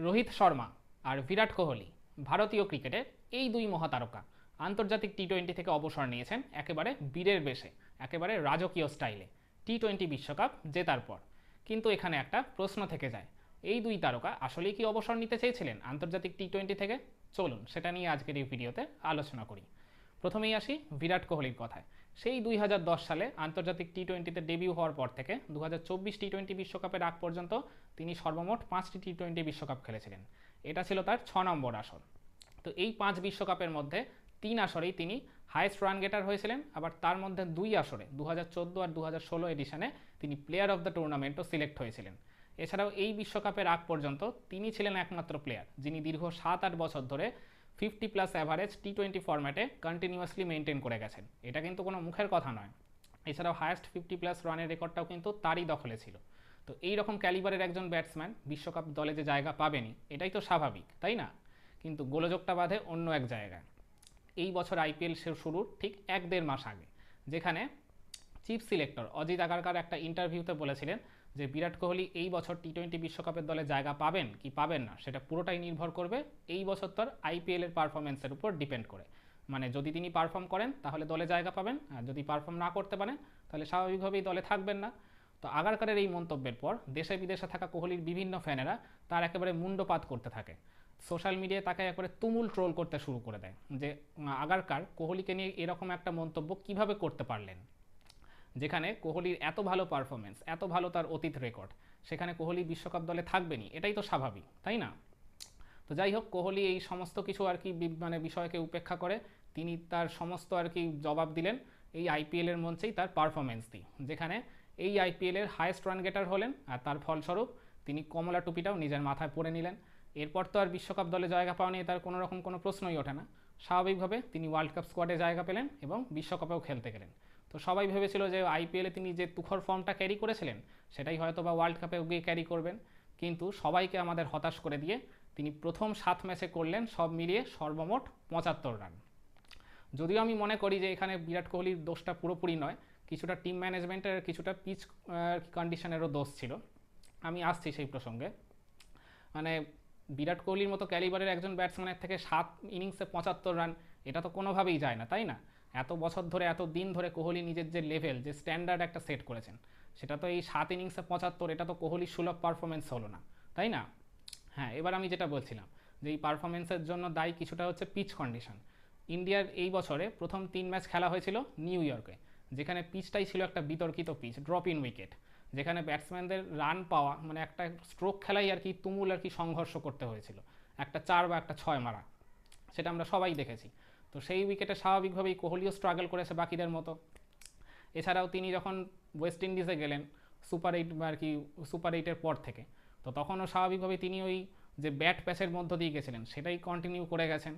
রোহিত শর্মা আর বিরাট কোহলি ভারতীয় ক্রিকেটের এই দুই মহাতারকা আন্তর্জাতিক টি-20 থেকে অবসর নিয়েছেন একেবারে বীরের বেশে, একেবারে রাজকীয় স্টাইলে টি-20 বিশ্বকাপ জেতার পর। কিন্তু এখানে একটা প্রশ্ন থেকে যায়, এই দুই তারকা আসলেই কি অবসর নিতে চেয়েছিলেন আন্তর্জাতিক টি-20 থেকে? চলুন সেটা নিয়ে আজকের এই ভিডিওতে আলোচনা করি। প্রথমেই আসি বিরাট কোহলির কথায়। সেই 2010 সালে আন্তর্জাতিক টি-20তে ডেবিউ হওয়ার পর থেকে 2024 টি-20 বিশ্বকাপের আগ পর্যন্ত তিনি সর্বমোট 5টি টি-20 বিশ্বকাপ খেলেছিলেন। এটা ছিল তার 6 নম্বর আসর। তো এই 5 বিশ্বকাপের মধ্যে 3 আসরেই তিনি হাইয়েস্ট রান গেটার হয়েছিলেন, আবার তার মধ্যে 2 আসরে 2014 আর 2016 এডিশনে তিনি প্লেয়ার অফ দ্য টুর্নামেন্টও সিলেক্ট হয়েছিলেন। এছাড়াও এই বিশ্বকাপের আগ পর্যন্ত তিনি ছিলেন একমাত্র প্লেয়ার যিনি দীর্ঘ 7-8 বছর ধরে 50+ অ্যাভারেজ টি-20 ফরম্যাটে কন্টিনিউয়াসলি মেনটেন করে গেছেন। এটা কিন্তু কোনো মুখের কথা নয়। এছাড়াও হায়েস্ট 50+ রানের রেকর্ডটাও কিন্তু তারই দখলে ছিল। তো এই রকম ক্যালিবারের একজন ব্যাটসম্যান বিশ্বকাপ দলে যে জায়গা পাবেনি এটাই তো স্বাভাবিক, তাই না? কিন্তু গোলযোগটা বাঁধে অন্য এক জায়গায়। এই বছর আইপিএল শুরুর ঠিক 1-1.5 মাস আগে, যেখানে চিফ সিলেক্টর অজিত আগারকার একটা ইন্টারভিউতে বলেছিলেন যে বিরাট কোহলি এই বছর টি-20 বিশ্বকাপের দলে জায়গা পাবেন কি পাবেন না সেটা পুরোটাই নির্ভর করবে এই বছর তার আইপিএলের পারফরমেন্সের উপর ডিপেন্ড করে। মানে যদি তিনি পারফর্ম করেন তাহলে দলে জায়গা পাবেন, আর যদি পারফর্ম না করতে পারেন তাহলে স্বাভাবিকভাবেই দলে থাকবেন না। তো আগারকারের এই মন্তব্যের পর দেশে বিদেশে থাকা কোহলির বিভিন্ন ফ্যানেরা তার একেবারে মুন্ডপাত করতে থাকে। সোশ্যাল মিডিয়ায় তাকে একবারে তুমুল ট্রোল করতে শুরু করে দেয় যে আগারকার কোহলিকে নিয়ে এরকম একটা মন্তব্য কিভাবে করতে পারলেন, যেখানে কোহলির এত ভালো পারফরমেন্স, এত ভালো তার অতীত রেকর্ড, সেখানে কোহলি বিশ্বকাপ দলে থাকবেনি, এটাই তো স্বাভাবিক, তাই না? তো যাই হোক, কোহলি এই সমস্ত কিছু আর কি মানে বিষয়কে উপেক্ষা করে তিনি তার সমস্ত আর কি জবাব দিলেন এই আইপিএলের মঞ্চেই তার পারফরমেন্স দিয়ে, যেখানে এই আইপিএলের হাইয়েস্ট রান গেটার হলেন, আর তার ফলস্বরূপ তিনি কমলা টুপিটাও নিজের মাথায় পরে নিলেন। এরপর তো আর বিশ্বকাপ দলে জায়গা পাওয়া নিয়ে তার কোনো রকম কোনো প্রশ্নই ওঠে না। স্বাভাবিকভাবে তিনি ওয়ার্ল্ড কাপ স্কোয়াডে জায়গা পেলেন এবং বিশ্বকাপেও খেলতে গেলেন। তো সবাই ভেবেছিল যে আইপিএলে তিনি যে তুখর ফর্মটা ক্যারি করেছিলেন সেটাই হয়তো বা ওয়ার্ল্ড কাপে গিয়ে ক্যারি করবেন, কিন্তু সবাইকে আমাদের হতাশ করে দিয়ে তিনি প্রথম 7 ম্যাচে করলেন সব মিলিয়ে সর্বমোট 75 রান। যদিও আমি মনে করি যে এখানে বিরাট কোহলির দোষটা পুরোপুরি নয়, কিছুটা টিম ম্যানেজমেন্টের, কিছুটা পিচ কন্ডিশনেরও দোষ ছিল। আমি আসছি সেই প্রসঙ্গে। মানে বিরাট কোহলির মতো ক্যালিবারের একজন ব্যাটসম্যানের থেকে 7 ইনিংসে 75 রান, এটা তো কোনোভাবেই যায় না, তাই না? এত বছর ধরে, এত দিন ধরে কোহলি নিজের যে লেভেল, যে স্ট্যান্ডার্ড একটা সেট করেছেন, সেটা তো এই 7 ইনিংসে 75, এটা তো কোহলির সুলভ পারফরমেন্স হলো না, তাই না? হ্যাঁ, এবার আমি যেটা বলছিলাম যে এই পারফরমেন্সের জন্য দায়ী কিছুটা হচ্ছে পিচ কন্ডিশন। ইন্ডিয়ার এই বছরে প্রথম 3 ম্যাচ খেলা হয়েছিল নিউ ইয়র্কে, যেখানে পিচটাই ছিল একটা বিতর্কিত পিচ, ড্রপ ইন উইকেট, যেখানে ব্যাটসম্যানদের রান পাওয়া মানে একটা স্ট্রোক খেলাই আর কি তুমুল আর কি সংঘর্ষ করতে হয়েছিল, একটা 4 বা একটা 6 মারা, সেটা আমরা সবাই দেখেছি। তো সেই উইকেটে স্বাভাবিকভাবেই কোহলিও স্ট্রাগল করেছে বাকিদের মতো। এছাড়াও তিনি যখন ওয়েস্ট ইন্ডিজে গেলেন সুপার 8 আর কি সুপার 8-এর পর থেকে, তো তখনও স্বাভাবিকভাবে তিনি ওই যে ব্যাট প্যাচের মধ্য দিয়ে গেছিলেন সেটাই কন্টিনিউ করে গেছেন।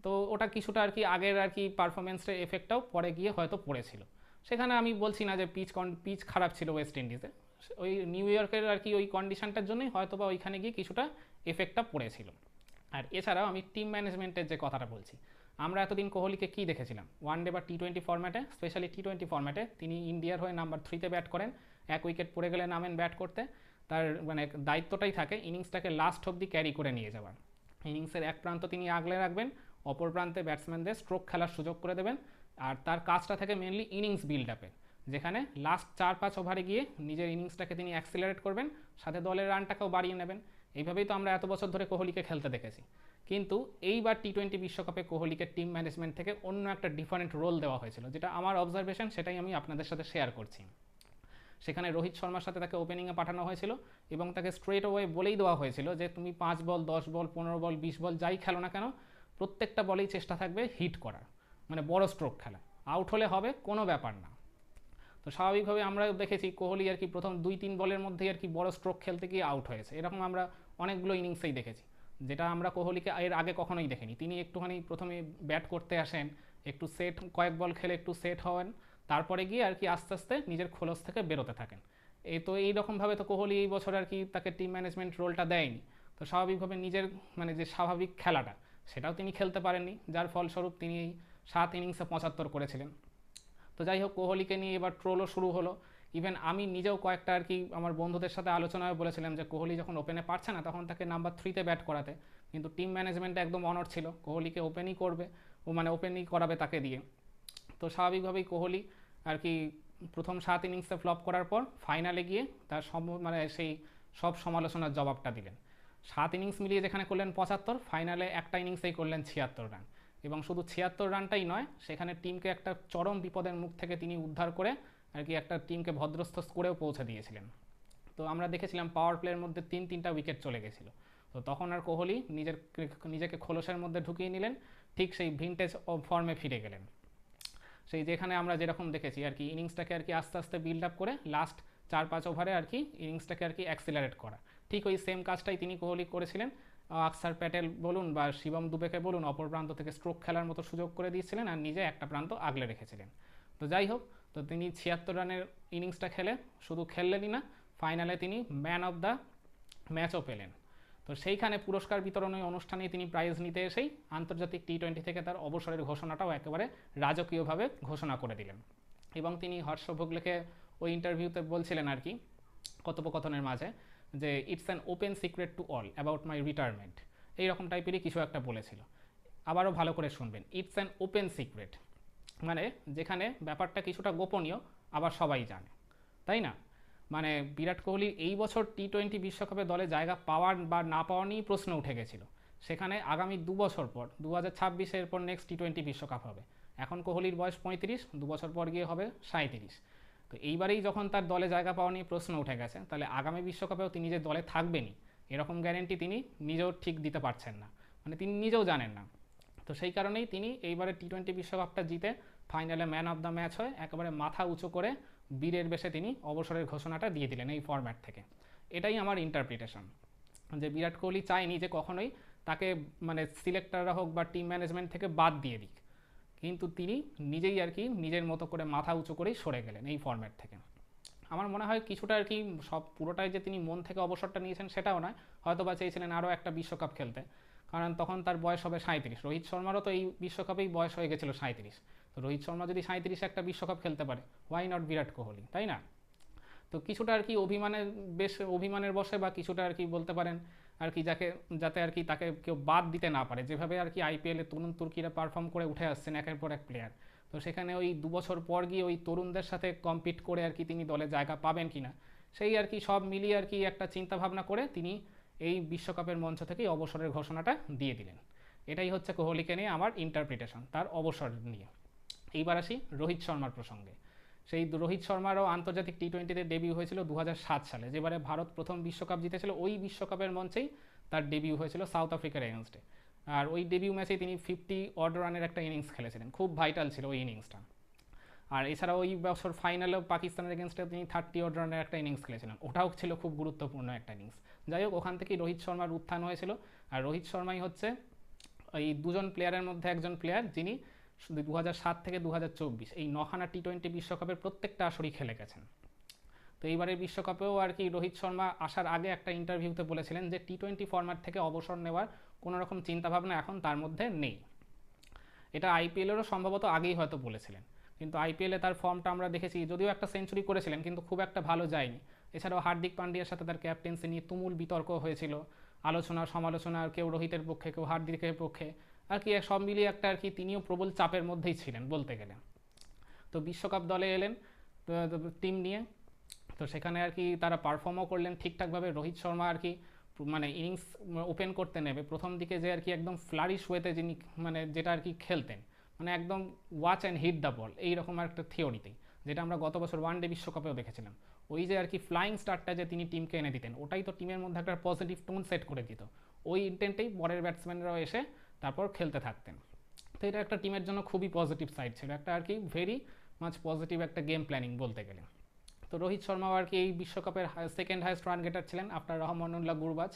তো ওটা কিছুটা আর কি আগের আর কি পারফরমেন্সের এফেক্টটাও পরে গিয়ে হয়তো পড়েছিল। সেখানে আমি বলছি না যে পিচ খারাপ ছিল ওয়েস্ট ইন্ডিজে, ওই নিউ ইয়র্কের আর কি ওই কন্ডিশনটার জন্যই হয়তো বা ওইখানে গিয়ে কিছুটা এফেক্টটা পড়েছিল। আর এছাড়াও আমি টিম ম্যানেজমেন্টের যে কথাটা বলছি, আমরা এতদিন কোহলিকে কী দেখেছিলাম ওয়ানডে বা টি-20 ফরম্যাটে, স্পেশালি টি-20 ফরম্যাটে তিনি ইন্ডিয়ার হয়ে নাম্বার 3-তে ব্যাট করেন, 1 উইকেট পড়ে গেলে নামেন ব্যাট করতে। তার মানে দায়িত্বটাই থাকে ইনিংসটাকে লাস্ট অবধি ক্যারি করে নিয়ে যাওয়ার। ইনিংসের এক প্রান্ত তিনি আগলে রাখবেন, অপর প্রান্তে ব্যাটসম্যানদের স্ট্রোক খেলার সুযোগ করে দেবেন। আর তার কাজটা থাকে মেনলি ইনিংস বিল্ড আপে, যেখানে লাস্ট 4-5 ওভারে গিয়ে নিজের ইনিংসটাকে তিনি অ্যাক্সিলারেট করবেন, সাথে দলের রানটাকেও বাড়িয়ে নেবেন। এইভাবেই তো আমরা এত বছর ধরে কোহলিকে খেলতে দেখেছি। কিন্তু এইবার টি-20 বিশ্বকাপে কোহলিকে টিম ম্যানেজমেন্ট থেকে অন্য একটা ডিফারেন্ট রোল দেওয়া হয়েছিল, যেটা আমার অবজারভেশন, সেটাই আমি আপনাদের সাথে শেয়ার করছি। সেখানে রোহিত শর্মার সাথে তাকে ওপেনিংয়ে পাঠানো হয়েছিল এবং তাকে স্ট্রেট ওয়ে বলেই দেওয়া হয়েছিল যে তুমি 5 বল, 10 বল, 15 বল, 20 বল যাই খেলো না কেন, প্রত্যেকটা বলেই চেষ্টা থাকবে হিট করার, মানে বড় স্ট্রোক খেলা, আউট হলে হবে কোনো ব্যাপার না। তো স্বাভাবিকভাবে আমরা দেখেছি কোহলি আর কি প্রথম 2-3 বলের মধ্যেই আর কি বড় স্ট্রোক খেলতে গিয়ে আউট হয়েছে, এরকম আমরা অনেকগুলো ইনিংসেই দেখেছি, যেটা আমরা কোহলিকে এর আগে কখনোই দেখিনি। তিনি একটুখানি প্রথমে ব্যাট করতে আসেন, একটু সেট, কয়েক বল খেলে একটু সেট হন, তারপরে গিয়ে আর কি আস্তে আস্তে নিজের খোলস থেকে বেরোতে থাকেন। এই তো এইরকমভাবে তো কোহলি এই বছর আর কি তাকে টিম ম্যানেজমেন্ট রোলটা দেয়নি। তো স্বাভাবিকভাবে নিজের মানে যে স্বাভাবিক খেলাটা সেটাও তিনি খেলতে পারেননি, যার ফলস্বরূপ তিনি এই 7 ইনিংসে 75 করেছিলেন। তো যাই হোক, কোহলিকে নিয়ে এবার ট্রোলও শুরু হলো, ইভেন আমি নিজেও কয়েকটা আর কি আমার বন্ধুদের সাথে আলোচনায় বলেছিলাম যে কোহলি যখন ওপেনে পারছে না তখন তাকে নাম্বার 3-তে ব্যাট করাতে, কিন্তু টিম ম্যানেজমেন্টে একদম অনড় ছিল কোহলিকে ওপেনই করবে, ও মানে ওপেনই করাবে তাকে দিয়ে। তো স্বাভাবিকভাবেই কোহলি আর কি প্রথম 7 ইনিংসে ফ্লপ করার পর ফাইনালে গিয়ে তার মানে সেই সব সমালোচনার জবাবটা দিলেন। 7 ইনিংস মিলিয়ে যেখানে করলেন 75, ফাইনালে একটা ইনিংসেই করলেন 76 রান। এবং শুধু 76 রানটাই নয়, সেখানে টিমকে একটা চরম বিপদের মুখ থেকে তিনি উদ্ধার করে আর কি একটা টিমকে ভদ্রস্থ করেও পৌঁছে দিয়েছিলেন। তো আমরা দেখেছিলাম পাওয়ার প্লের মধ্যে 3-3টা উইকেট চলে গেছিলো। তো তখন আর কোহলি নিজেকে খোলসের মধ্যে ঢুকিয়ে নিলেন, ঠিক সেই ভিনটেজ ফর্মে ফিরে গেলেন। সেই যেখানে আমরা যেরকম দেখেছি আর কি ইনিংসটাকে আর কি আস্তে আস্তে বিল্ড আপ করে লাস্ট 4-5 ওভারে আর কি ইনিংসটাকে আর কি অ্যাক্সিলারেট করা, ঠিক ওই সেম কাজটাই তিনি কোহলি করেছিলেন। আকসার প্যাটেল বলুন বা শিবম দুবেকে বলুন, অপর প্রান্ত থেকে স্ট্রোক খেলার মতো সুযোগ করে দিয়েছিলেন আর নিজে একটা প্রান্ত আগলে রেখেছিলেন। তো যাই হোক, তো তিনি 76 রানের ইনিংসটা খেলে শুধু খেললেনই না, ফাইনালে তিনি ম্যান অফ দ্য ম্যাচও পেলেন। তো সেইখানে পুরস্কার বিতরণী অনুষ্ঠানে তিনি প্রাইজ নিতে এসেই আন্তর্জাতিক টি-20 থেকে তার অবসরের ঘোষণাটাও একেবারে রাজকীয়ভাবে ঘোষণা করে দিলেন। এবং তিনি হর্ষ ভোগলেকে ওই ইন্টারভিউতে বলছিলেন আর কি কথোপকথনের মাঝে যে it's an open secret to all about my retirement, এইরকম টাইপেরই কিছু একটা বলেছিল। আবারও ভালো করে শুনবেন, ইটস অ্যান ওপেন সিক্রেট, মানে যেখানে ব্যাপারটা কিছুটা গোপনীয় আবার সবাই জানে, তাই না? মানে বিরাট কোহলির এই বছর টি-20 বিশ্বকাপে দলে জায়গা পাওয়ার বা না পাওয়া নিয়েই প্রশ্ন উঠে গেছিল। সেখানে আগামী 2 বছর পর 2026-এর পর নেক্সট টি-20 বিশ্বকাপ হবে। এখন কোহলির বয়স 35, 2 বছর পর গিয়ে হবে 37। তো এইবারেই যখন তার দলে জায়গা পাওয়া নিয়ে প্রশ্ন উঠে গেছে, তাহলে আগামী বিশ্বকাপেও তিনি যে দলে থাকবেনই এরকম গ্যারেন্টি তিনি নিজেও ঠিক দিতে পারছেন না, মানে তিনি নিজেও জানেন না। তো সেই কারণেই তিনি এইবারে টি-20 বিশ্বকাপটা জিতে ফাইনালে ম্যান অফ দ্য ম্যাচ হয়ে একেবারে মাথা উঁচু করে বীরের বেশে তিনি অবসরের ঘোষণাটা দিয়ে দিলেন এই ফরম্যাট থেকে। এটাই আমার ইন্টারপ্রিটেশন, যে বিরাট কোহলি চায়নি যে কখনোই তাকে মানে সিলেক্টররা হোক বা টিম ম্যানেজমেন্ট থেকে বাদ দিয়ে দিক, কিন্তু তিনি নিজেই আর কি নিজের মতো করে মাথা উঁচু করেই সরে গেলেন এই ফরম্যাট থেকে। আমার মনে হয় কিছুটা আর কি সব পুরোটাই যে তিনি মন থেকে অবসরটা নিয়েছেন সেটাও নয়, হয়তো বা চেয়েছিলেন আরও একটা বিশ্বকাপ খেলতে, কারণ তখন তার বয়স হবে 37। রোহিত শর্মারও তো এই বিশ্বকাপেই বয়স হয়ে গেছিলো 37। তো রোহিত শর্মা যদি 37-এ একটা বিশ্বকাপ খেলতে পারে, হোয়াই নট বিরাট কোহলি, তাই না? তো কিছুটা আর কি অভিমানের বসে বা কিছুটা আর কি বলতে পারেন আর কি যাতে আর কি তাকে কেউ বাদ দিতে না পারে, যেভাবে আর কি আইপিএলে তরুণ তুর্কিরা পারফর্ম করে উঠে আসছেন একের পর এক প্লেয়ার। তো সেখানে ওই 2 বছর পর গিয়ে ওই তরুণদের সাথে কম্পিট করে আর কি তিনি দলে জায়গা পাবেন কিনা, সেই আর কি সব মিলিয়ে আর কি একটা চিন্তা ভাবনা করে তিনি এই বিশ্বকাপের মঞ্চ থেকেই অবসরের ঘোষণাটা দিয়ে দিলেন। এটাই হচ্ছে কোহলিকে নিয়ে আমার ইন্টারপ্রিটেশন তার অবসর নিয়ে। এইবার আসি রোহিত শর্মার প্রসঙ্গে। সেই রোহিত শর্মারও আন্তর্জাতিক টি-20-তে ডেবিউ হয়েছিল 2007 সালে, যেবারে ভারত প্রথম বিশ্বকাপ জিতেছিল। ওই বিশ্বকাপের মঞ্চেই তার ডেবিউ হয়েছিল সাউথ আফ্রিকার এগেনস্টে। আর ওই ডেবিউ ম্যাচেই তিনি 50 অড রানের একটা ইনিংস খেলেছিলেন, খুব ভাইটাল ছিল ওই ইনিংসটা। আর এছাড়া ওই বছর ফাইনালেও পাকিস্তানের এগেনস্টে তিনি 30 অড রানের একটা ইনিংস খেলেছিলেন, ওটাও ছিল খুব গুরুত্বপূর্ণ একটা ইনিংস। যাই হোক, ওখান থেকেই রোহিত শর্মার উত্থান হয়েছিল। আর রোহিত শর্মাই হচ্ছে এই দুজন প্লেয়ারের মধ্যে একজন প্লেয়ার যিনি 2007 থেকে 2024 এই 9খানা টি-20 বিশ্বকাপের প্রত্যেকটা আসরই খেলে গেছেন। তো এইবারের বিশ্বকাপেও আর কি রোহিত শর্মা আসার আগে একটা ইন্টারভিউতে বলেছিলেন যে টি-20 ফরম্যাট থেকে অবসর নেওয়ার কোনো রকম চিন্তাভাবনা এখন তার মধ্যে নেই। এটা আইপিএলেরও সম্ভবত আগেই হয়তো বলেছিলেন, কিন্তু আইপিএলে তার ফর্মটা আমরা দেখেছি, যদিও একটা সেঞ্চুরি করেছিলেন কিন্তু খুব একটা ভালো যায়নি। এছাড়াও হার্দিক পান্ডিয়ার সাথে তার ক্যাপ্টেন্সি নিয়ে তুমুল বিতর্ক হয়েছিল, আলোচনা সমালোচনা, কেউ রোহিতের পক্ষে কেউ হার্দিকের পক্ষে, আর কি সব মিলিয়ে একটা আর কি তিনিও প্রবল চাপের মধ্যেই ছিলেন বলতে গেলে। তো বিশ্বকাপ দলে এলেন টিম নিয়ে, তো সেখানে আর কি তারা পারফর্মও করলেন ঠিকঠাকভাবে। রোহিত শর্মা আর কি মানে ইনিংস ওপেন করতে নেবে প্রথম দিকে যে আর কি একদম ফ্লারিশ ওয়েতে যিনি মানে যেটা আর কি খেলতেন, মানে একদম watch and hit the ball এইরকম একটা থিওরিতেই, যেটা আমরা গত বছর ওয়ানডে বিশ্বকাপেও দেখেছিলাম। ওই যে আর কি ফ্লাইং স্টারটা যে তিনি টিমকে এনে দিতেন, ওটাই তো টিমের মধ্যে একটা পজিটিভ টোন সেট করে দিত। ওই ইন্টেন্টেই পরের ব্যাটসম্যানরাও এসে তারপর খেলতে থাকতেন। তো এটা একটা টিমের জন্য খুবই পজিটিভ সাইড ছিল, একটা আর কি ভেরি মাচ পজিটিভ একটা গেম প্ল্যানিং বলতে গেলে। তো রোহিত শর্মাও আর কি এই বিশ্বকাপের সেকেন্ড হাইয়েস্ট রান গেটার ছিলেন আফটার রহমানুল্লাহ গুরবাজ,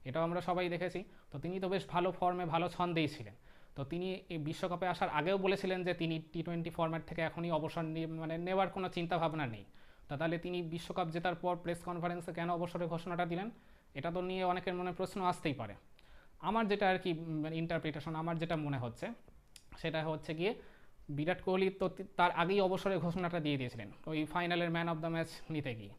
এটাও আমরা সবাই দেখেছি। তো তিনি তো বেশ ভালো ফর্মে ভালো ছন্দেই ছিলেন। তো তিনি এই বিশ্বকাপে আসার আগেও বলেছিলেন যে তিনি টি-20 ফরম্যাট থেকে এখনই অবসর মানে নেওয়ার কোনো চিন্তা ভাবনা নেই। তাহলে তিনি বিশ্বকাপ জেতার পর প্রেস কনফারেন্সে কেন অবসরের ঘোষণাটা দিলেন, এটা তো নিয়ে অনেকের মনে প্রশ্ন আসতেই পারে। আমার যেটা আর কি ইন্টারপ্রিটেশন, আমার যেটা মনে হচ্ছে সেটা হচ্ছে গিয়ে বিরাট কোহলি তো তার আগেই অবসরের ঘোষণাটা দিয়ে দিয়েছিলেন ওই ফাইনালের ম্যান অফ দ্য ম্যাচ নিতে গিয়ে।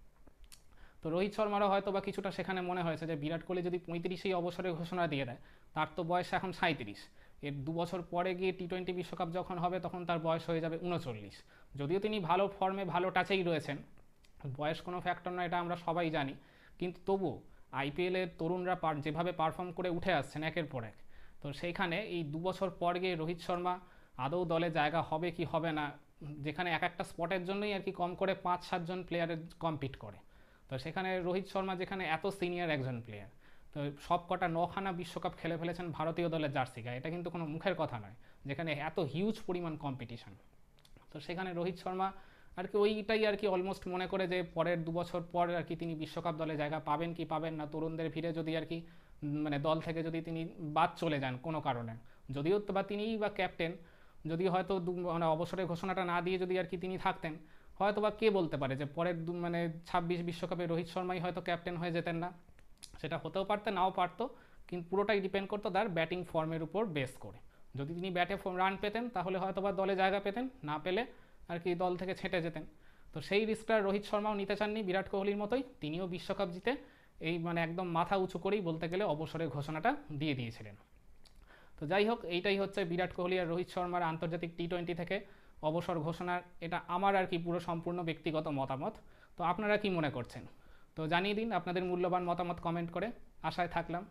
তো রোহিত শর্মারও হয়তো বা কিছুটা সেখানে মনে হয়েছে যে বিরাট কোহলি যদি 35-এই অবসরের ঘোষণা দিয়ে দেয়, তার তো বয়স এখন 37, এর 2 বছর পরে গিয়ে টি-20 বিশ্বকাপ যখন হবে তখন তার বয়স হয়ে যাবে 39। যদিও তিনি ভালো ফর্মে ভালো টাচেই রয়েছেন, বয়স কোনো ফ্যাক্টর নয় এটা আমরা সবাই জানি, কিন্তু তবুও আইপিএলের তরুণরা যেভাবে পারফর্ম করে উঠে আসছেন একের পর এক, তো সেইখানে এই 2 বছর পর গিয়ে রোহিত শর্মা আদৌ দলে জায়গা হবে কি হবে না, যেখানে এক একটা স্পটের জন্যই আর কি কম করে 5-7 জন প্লেয়ারের কম্পিট করে, তো সেখানে রোহিত শর্মা যেখানে এত সিনিয়র একজন প্লেয়ার, তো সব কটা 9খানা বিশ্বকাপ খেলে ফেলেছেন ভারতীয় দলের জার্সি গায়ে, এটা কিন্তু কোনো মুখের কথা নয়, যেখানে এত হিউজ পরিমাণ কম্পিটিশন। তো সেখানে রোহিত শর্মা আর কি ওইটাই আর কি অলমোস্ট মনে করে যে পরের 2 বছর পর আর কি তিনি বিশ্বকাপ দলে জায়গা পাবেন কি পাবেন না, তরুণদের ভিড়ে যদি আর কি মানে দল থেকে যদি তিনি বাদ চলে যান কোনো কারণে, যদিও বা তিনিই বা ক্যাপ্টেন, যদি হয়তো মানে অবসরের ঘোষণাটা না দিয়ে যদি আর কি তিনি থাকতেন, হয়তো বা কে বলতে পারে যে পরের মানে 26 বিশ্বকাপে রোহিত শর্মাই হয়তো ক্যাপ্টেন হয়ে যেতেন না, সেটা হতেও পারতে নাও পারতো, কিন্তু পুরোটাই ডিপেন্ড করতো তার ব্যাটিং ফর্মের উপর বেস করে। যদি তিনি ব্যাটে রান পেতেন তাহলে হয়তো বা দলে জায়গা পেতেন, না পেলে আর কি দল থেকে ছেঁটে যেতেন। তো সেই রিস্কটা রোহিত শর্মাও নিতে চাননি বিরাট কোহলির মতোই, তিনিও বিশ্বকাপ জিতে এই মানে একদম মাথা উঁচু করেই বলতে গেলে অবসরের ঘোষণাটা দিয়ে দিয়েছিলেন। তো যাই হোক, এইটাই হচ্ছে বিরাট কোহলি আর রোহিত শর্মার আন্তর্জাতিক টি-20 থেকে অবসর ঘোষণার, এটা আমার আর কি পুরো সম্পূর্ণ ব্যক্তিগত মতামত। তো আপনারা কি মনে করছেন? তো জানিয়ে দিন আপনাদের মূল্যবান মতামত কমেন্ট করে, আশায় থাকলাম।